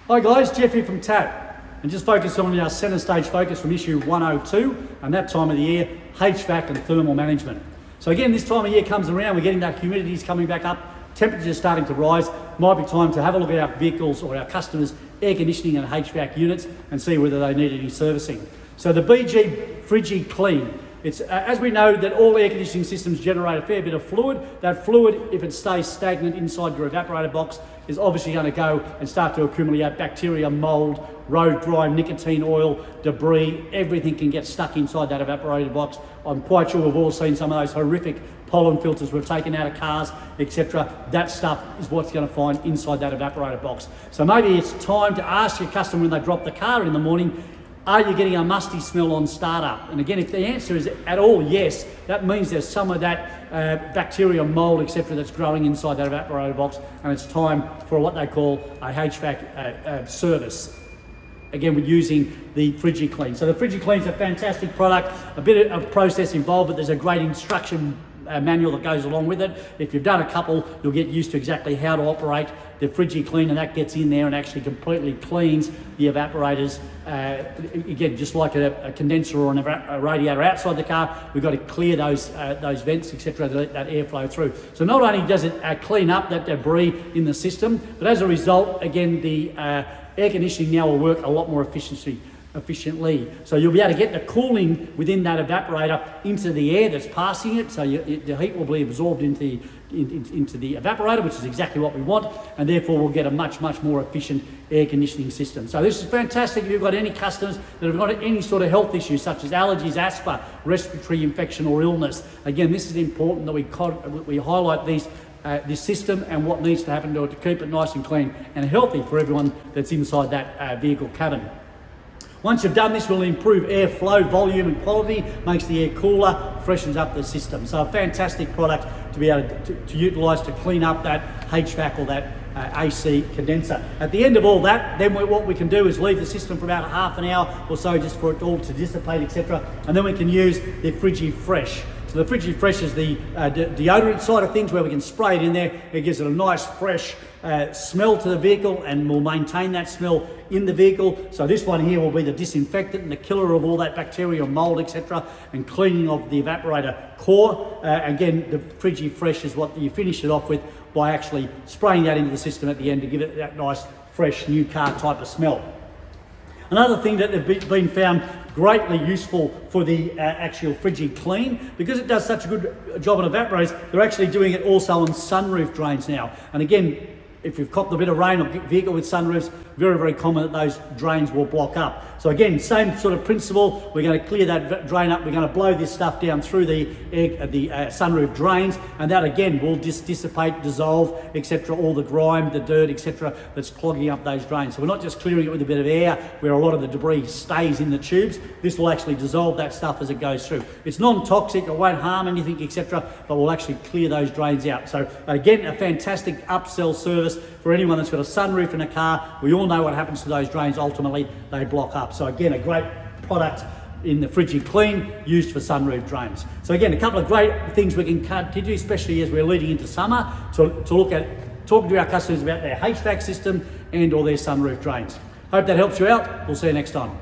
Hi guys, Jeff here from TAP, and just focus on our centre stage focus from issue 102, and that time of the year, HVAC and thermal management. So again, this time of year comes around, we're getting that humidity's coming back up, temperatures starting to rise. Might be time to have a look at our vehicles or our customers' air conditioning and HVAC units and see whether they need any servicing. So the BG Frigi-Clean, it's as we know that all air conditioning systems generate a fair bit of fluid. That fluid, if it stays stagnant inside your evaporator box, is obviously going to go and start to accumulate bacteria, mould, road grime, nicotine oil, debris. Everything can get stuck inside that evaporator box. I'm quite sure we've all seen some of those horrific pollen filters we've taken out of cars, etc. That stuff is what's going to find inside that evaporator box. So maybe it's time to ask your customer when they drop the car in the morning, are you getting a musty smell on startup? And again, if the answer is at all yes, that means there's some of that bacteria, mould, etc. that's growing inside that evaporator box, and it's time for what they call a HVAC service. Again, we're using the Frigi-Clean. So the Frigi-Clean is a fantastic product, a bit of process involved, but there's a great instruction manual that goes along with it. If you've done a couple, you'll get used to exactly how to operate the Frigi-Clean, and that gets in there and actually completely cleans the evaporators. Again, just like a condenser or a radiator outside the car, we've got to clear those vents, etc., to let that airflow through. So not only does it clean up that debris in the system, but as a result, again, the air conditioning now will work a lot more efficiently. So you'll be able to get the cooling within that evaporator into the air that's passing it, so the heat will be absorbed into the evaporator, which is exactly what we want, and therefore we'll get a much more efficient air conditioning system. So this is fantastic if you've got any customers that have got any sort of health issues such as allergies, asthma, respiratory infection or illness. Again, this is important that we highlight this system and what needs to happen to it to keep it nice and clean and healthy for everyone that's inside that vehicle cabin. Once you've done this, will improve airflow, volume and quality, makes the air cooler, freshens up the system. So a fantastic product to be able to utilise to clean up that HVAC or that AC condenser. At the end of all that, then what we can do is leave the system for about half an hour or so just for it all to dissipate, etc. And then we can use the Frigi-Fresh. So the Frigi-Fresh is the deodorant side of things where we can spray it in there. It gives it a nice fresh smell to the vehicle and will maintain that smell in the vehicle. So this one here will be the disinfectant and the killer of all that bacteria, mould, etc. and cleaning of the evaporator core. Again, the Frigi-Fresh is what you finish it off with by actually spraying that into the system at the end to give it that nice, fresh, new car type of smell. Another thing that have been found greatly useful for the actual Frigi-Clean, because it does such a good job on evaporators, they're actually doing it also on sunroof drains now. And again, if you've copped a bit of rain or vehicle with sunroofs, very common that those drains will block up. So again, same sort of principle. We're going to clear that drain up. We're going to blow this stuff down through the sunroof drains, and that again will dissipate, dissolve, etc. all the grime, the dirt, etc. that's clogging up those drains. So we're not just clearing it with a bit of air where a lot of the debris stays in the tubes. This will actually dissolve that stuff as it goes through. It's non-toxic, it won't harm anything, etc. but we'll actually clear those drains out. So again, a fantastic upsell service for anyone that's got a sunroof in a car. We all know what happens to those drains. Ultimately, they block up. So again, a great product in the Frigi-Clean used for sunroof drains. So again, a couple of great things we can continue, especially as we're leading into summer, to look at talking to our customers about their HVAC system and or their sunroof drains. Hope that helps you out. We'll see you next time.